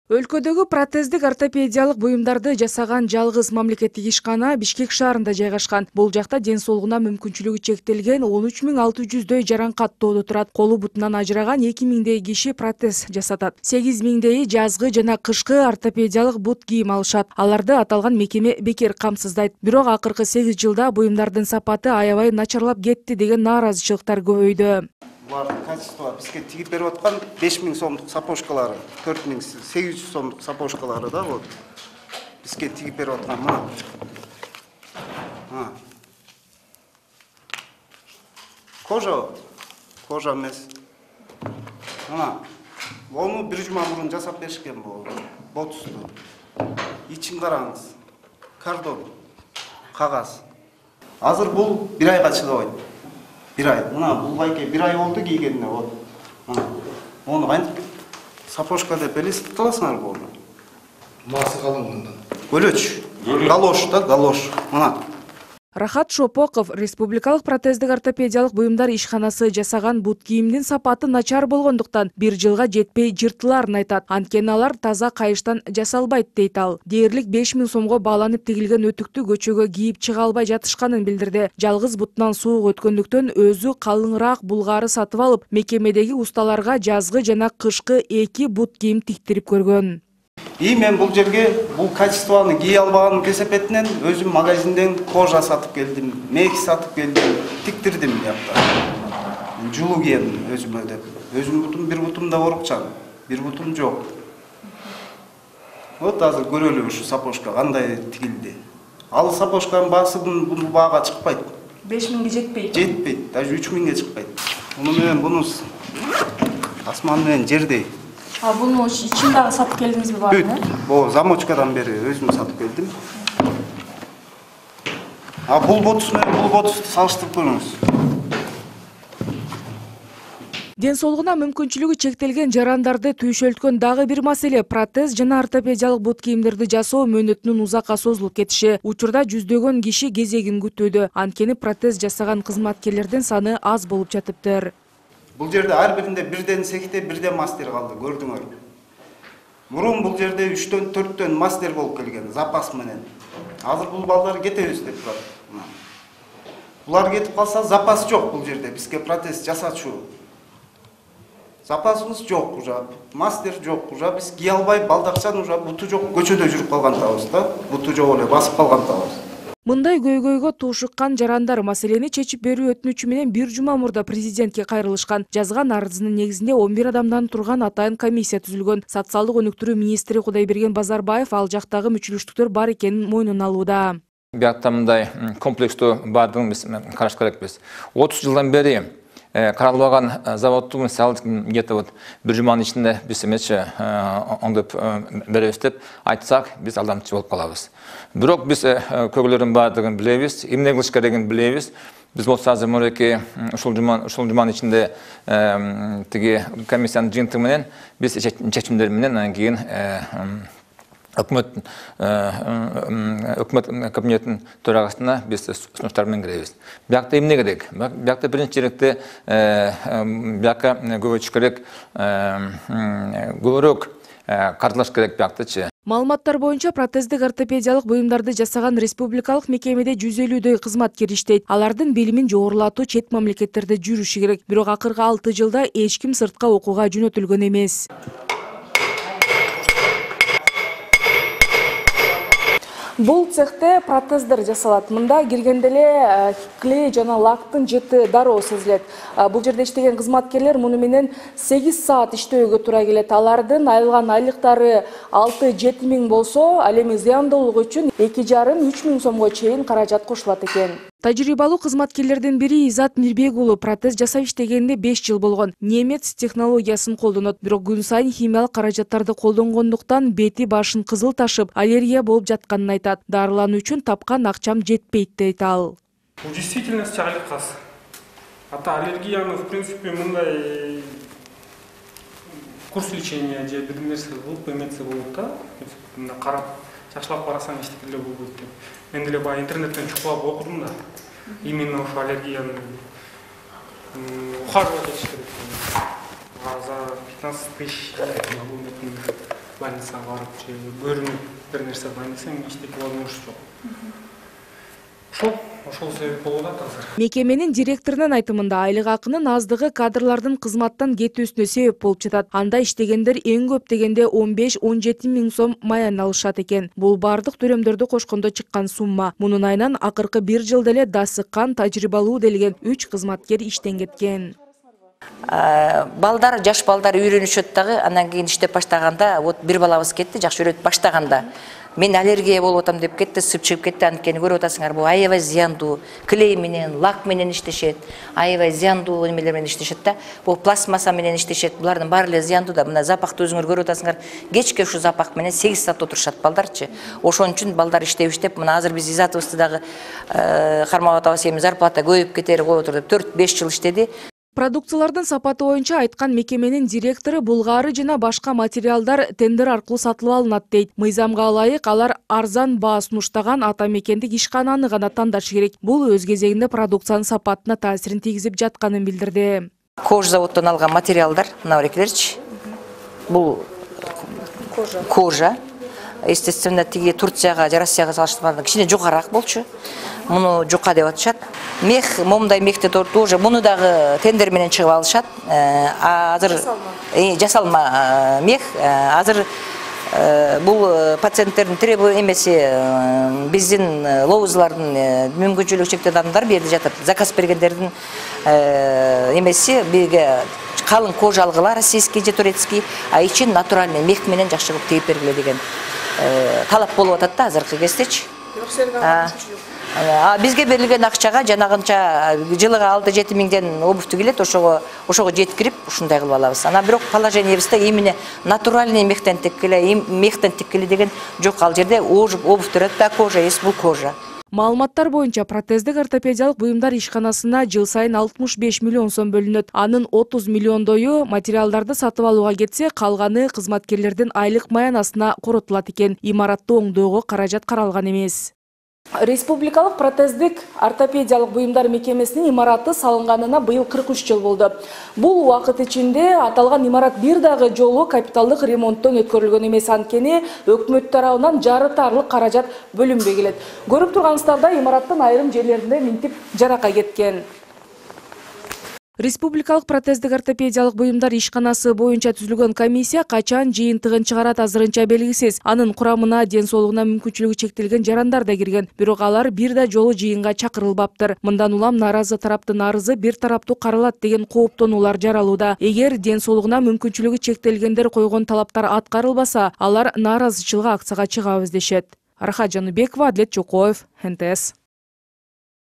Өлкөдөгү протездик ортопедиялык буюмдарды жасаган жалгыз мамлекеттик ишкана Бишкек шаарында жайгашкан. Бул жакта ден соолугуна мүмкүнчүлүгү чектелген 13.600дөй жаранкаттоодо турат. Колу бутунан ажыраган 2000дей киши протез жасатат. 8000дейи жазгы жана кышкы ортопедиялык бут кийим алышат. Аларды аталган мекеме бекер камсыздайт. Бирок акыркы 8 жылда буюмдардын сапаты аябай начарлап кетти деген нааразычылыктар көбөйдү. Булардын качество бизге тигип берип аткан 5000 сомдук сапожкалары, 4800 сомдук сапожкалары да вот бизге тигип берип аткан мына. Кожа эмес. Мына ону бир жума мурун жасап беришкен бул ботусту. Ичин караңыз. Кардон, кагаз. Азыр бул 1 айга чыдабайт. 1 ай. Мына бул байке 1 ай болду кийгенине вот. Мына. Ону кантип сапожка деп элестетип каласыңар буну. Масы калың мындан. Көлөч. Галош да, галош. Мына. Рахат Шопоков республикалык протездик ортопедиялык буюмдар ишканасы жасаган бут кийимдин сапаты начар болгондуктан 1 жылга жетпей жыртыларын айтат. Анткени алар таза кайыштан жасалбайт дейт ал. Дээрлик 5000 сомго бааланып тигилген өтүктү көчөгө кийип чыга албай жатышканын билдирди. Жалгыз бутунан суук өткөндүктөн өзү калыңыраак булгары сатып алып, мекемедеги усталарга жазгы жана кышкы 2 бут кийим тиктирип көргөн. Мен бул жерге бул качествоны кие албаганын кесепетинен өзүм магазинден кожа сатып келдим, мех сатып келдим, тиктирдим бuyakta. Жулу кийдим өзүмө деп. Өзүм бутум бир бутум да орукчан, бир бутум жок. Вот азыр көрөлү ушу сапожка кандай тигилди. Ал сапожканын баасы бул баага чыкпайт. 5000ге жетпейт. Жетпейт, даже 3000ге чыкпайт. Муну менен бунус асман менен жердей. Буну ичин дагы сатып келдиңизби баарын? Бул замочкадан бери өзүм сатып келдим. Бул ботус менен бул ботусту салыштырып көрүңүз. Ден соолугуна мүмкүнчүлүгү чектелген жарандарды түйшөлткөн дагы бир маселе протез жана ортопедиялык бут кийимдерди жасоо мөөнөтүнүн узакка созулуп кетиши. Учурда жүздөгөн киши кезегин күтүүдө. Анткени протез жасаган кызматкерлердин саны аз болуп жатыптыр. Бул жерде ар биринде бирден секте, бирден мастер калды, көрдүңөр. Мурун бул жерде 3төн 4төн мастер болуп келген, запас менен. Азыр бул балдар кетебиз деп турат. Булар кетип калса, запас жок бул жерде. Бизге протез жасачу. Запасыбыз жок уже, мастер жок уже, биз кие албай, балдакчан уже буту жок, көчөдө жүрүп калгантабыз да. Буту жок эле басып калгантабыз. Мындай көйгөйгө туушуккан жарандар маселени чечип берүү өтүнүчү менен 1 жума мурда президентке кайрылышкан. Жазган арызынын негизинде 11 адамдан турган атайын комиссия түзүлгөн. Социалдык өнүктүрүү министри Кудайберген Базарбаев ал жактагы мүчүлүштүктөр бар экенин мойнуна алууда. Биякта мындай комплекстүү бардыгын биз караш керекпиз. 30 жылдан бери каралбаган заводду мисалы где-то вот 1 жуманын ичинде биз эмечи оңдоп беребиз деп айтсак, биз алдамчы болуп калабыз. Бирок биз көйгөйлөрдүн бардыгын билебиз, эмне кылыш керегин билебиз. Биз болсо азыр мынакей ушул жуманын ичинде тиги комиссиянын жыйынтыгы менен биз чечимдер менен анан кийин өкмөт кабинетинин төрагасына биз сунуштар менен киребиз. Биякта эмне керек? Биякта биринчи черекте биякка көбөйтүш керек, көбүрөөк каржылаш керек бияктачы. Маалыматтар боюнча протездик ортопедиялык буюмдарды жасаган республикалык мекемеде 150дөй кызматкер иштейт. Алардын билимин жогорулатуу чет мамлекеттерде жүрүшү керек. Бирок акыркы 6 жылда эч ким сыртка окууга жөнөтүлгөн эмес. Бул цехте протездер жасалат. Мында киргенде эле клей жана лактын жыты дароо сезилет. Бул жерде иштеген кызматкерлер муну менен 8 саат иштөөгө туура келет. Алардын айылган айлыктары 6-7 миң болсо, ал эми зыяндуулук үчүн 2,5-3 миң сомго чейин каражат кошулат экен. Тажрыйбалуу кызматкерлердин бири Изат Мирбек уулу протез жасап иштегенде 5 жыл болгон. Немец технологиясын колдонот, бирок күн сайын химиялык каражаттарды колдонгондуктан бети башын кызыл ташып, аллергия болуп жатканын айтат. Дарылануу үчүн тапкан акчам жетпейт дейт ал. В действительности аллергиясы. Аллергияны в принципе мындай курс лечения же бир нерсе болуп эметсе болот да. Карап жакшылап карасаң эчтеке эле болбойт деп. Мен деле баягы интернеттен чукулап окудум да. Именно ошо аллергияны ухаживать этиш керек. За 15 тысяч больницага барып же көрүнүп бир нерсе больницамен иштетип возможность жок. Ошол себеп болуп атат азыр. Мекеменин директорунун айтымында айлык акынын аздыгы кадрлардын кызматтан кетүүсүнө себеп болуп жатат. Анда иштегендер эң көп дегенде 15-17 миң сом маян алышат экен. Бул бардык төлөмдөрдү кошкондо чыккан сумма. Мунун айынан акыркы 1 жылда эле дасыккан, тажрыйбалуу делген 3 кызматкер иштен кеткен. Балдар, жаш балдар үйрөнүшөт дагы, анан кийин иштеп баштаганда, вот бир балабыз кетти, жакшы үйрөтүп баштаганда. Мен аллергия болуп атам деп кетти, сып чыгып кетти. Анткени көрүп атасыңар, бул аябай зыяндуу, клей менен, лак менен иштешет, аябай зыяндуу немелер менен иштешет да. Бул пластмасса менен иштешет. Булардын баары эле зыяндуу да. Мына запахты өзүңөр көрүп атасыңар. Кечке ушу запах менен 8 саат отурушат балдарчы. Ошон үчүн балдар иштеп, мына азыр биз изатыбызды дагы кармап атабыз, эми зарплата көбөйүп кетери коюп отур деп 4-5 жыл иштеди. Продукциялардын сапаты боюнча айткан мекеменин директору булгары жана башка материалдар тендер аркылуу сатылып алынат дейт. Мыйзамга ылайык алар арзан баа сунуштаган ата мекендик ишкананы гана тандаш керек. Бул өз кезегинде продукциянын сапатына таасирин тийгизип жатканын билдирди. Кожа заводдон алган материалдар, мына берекилерчи. Бул кожа. Естественно, тиги Турцияга, Россияга салыштырмалуу кичине жогорак болчу. Муну жука деп атышат. Мех, момундай мехти тоже муну дагы тендер менен чыгып алышат. Азыр жасалма мех, азыр бул пациенттердин требования эмеси биздин лоузлардын мүмкүнчүлүгү чектелген адамдар берди жатат. Заказ бергендердин эмеси бирге калың кожа алгыла, российский же турецкий, а ичин натуральный мех менен жакшы кылып тейип бергиле деген талап болуп атат да азыркы кездечи. Бизге берилген акчага жанагынча жылыга 6-7 миңден обувь келет, ошого жеткирип ушундай кылып алабыз. Анан бирок положениебизде именно натуральный мехтен тиккиле деген жок. Ал жерде обувь турат да, кожа есть, бул кожа. Маалыматтар боюнча протездик ортопедиялык буюмдар ишканасына жыл сайын 65 миллион сом бөлүнөт. Анын 30 миллондою материалдарды сатып алууга кетсе, калганы кызматкерлердин айлык маянасына коротулат экен. Имаратты оңдоого каражат каралган эмес. Республикалык протездик ортопедиялык буюмдар мекемесинин имараты салынганына быйыл 43 жыл болду. Бул убакыт ичинде аталган имарат бир дагы жолу капиталдык ремонттон өткөрүлгөн эмес, анткени өкмөт тарабынан жарытарлык каражат бөлүнбөй келет. Көрүп турганыңыздардай имараттын айрым жерлеринде минтип жарака кеткен. Республикалык протездик ортопедиялык буюмдар ишканасы боюнча түзүлгөн комиссия качан жыйынтыгын чыгарат азырынча белгисиз. Анын курамына ден соолугуна мүмкүнчүлүгү чектелген жарандар да кирген, бирок алар бир да жолу жыйынга чакырылбаптыр. Мындан улам нааразы тараптын арызы бир тараптуу каралат деген кооптонуулар жаралууда. Эгер ден соолугуна мүмкүнчүлүгү чектелгендер койгон талаптар аткарылбаса, алар нааразычылык акцияга чыгабыз дешет. Арха Жаныбекова, Адлет Чокоев, НТС.